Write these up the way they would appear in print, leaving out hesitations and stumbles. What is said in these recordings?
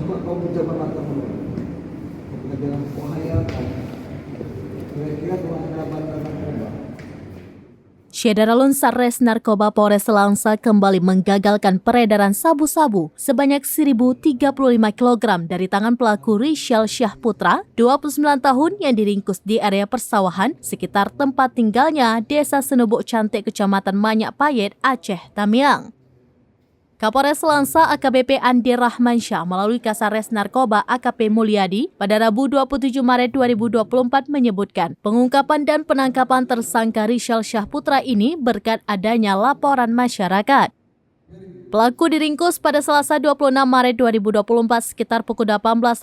Coba kau mencoba matamu, dengan penghayatan, kira-kira kalau ada bandar narkoba. Syederalun Satres Narkoba Polres Langsa kembali menggagalkan peredaran sabu-sabu sebanyak 1.035 kg dari tangan pelaku Rizal Syahputra, 29 tahun yang diringkus di area persawahan sekitar tempat tinggalnya Desa Senubuk Cantik, Kecamatan Manyak Payet, Aceh, Tamiang. Kapolres Langsa AKBP Andi Rahmansyah melalui Kasares Narkoba AKP Mulyadi pada Rabu 27 Maret 2024 menyebutkan pengungkapan dan penangkapan tersangka Rizal Syahputra ini berkat adanya laporan masyarakat. Pelaku diringkus pada Selasa 26 Maret 2024 sekitar pukul 18.35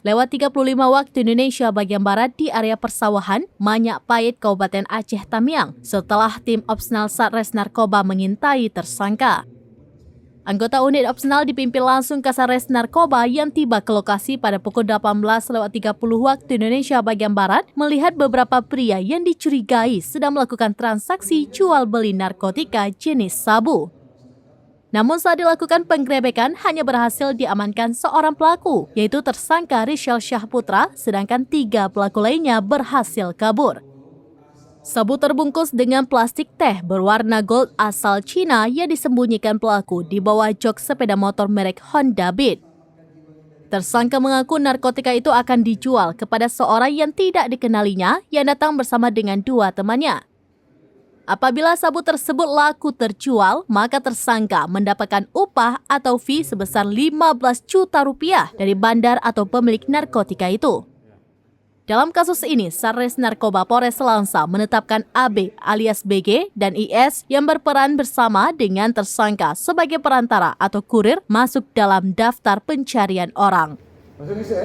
waktu Indonesia bagian Barat di area persawahan Manyak Payet, Kabupaten Aceh, Tamiang setelah tim Opsnal Satres Narkoba mengintai tersangka. Anggota unit opsional dipimpin langsung Kasares Narkoba yang tiba ke lokasi pada pukul 18.30 waktu Indonesia bagian Barat melihat beberapa pria yang dicurigai sedang melakukan transaksi jual beli narkotika jenis sabu. Namun saat dilakukan penggerebekan hanya berhasil diamankan seorang pelaku, yaitu tersangka Rizal Syahputra, sedangkan 3 pelaku lainnya berhasil kabur. Sabu terbungkus dengan plastik teh berwarna gold asal Cina yang disembunyikan pelaku di bawah jok sepeda motor merek Honda Beat. Tersangka mengaku narkotika itu akan dijual kepada seorang yang tidak dikenalinya yang datang bersama dengan 2 temannya. Apabila sabu tersebut laku terjual, maka tersangka mendapatkan upah atau fee sebesar 15 juta rupiah dari bandar atau pemilik narkotika itu. Dalam kasus ini, Satres Narkoba Polres Langsa menetapkan AB alias BG dan IS yang berperan bersama dengan tersangka sebagai perantara atau kurir masuk dalam daftar pencarian orang. Bahasa Indonesia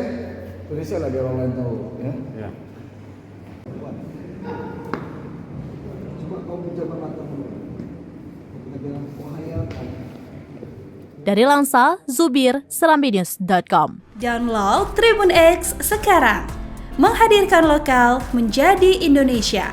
Indonesia lah biar orang lain tahu ya. Ya. Coba kau mencoba matamu, dengan penghayatan. Dari Langsa, Zubir, serambinews.com. Download Tribun X sekarang. Menghadirkan lokal menjadi Indonesia.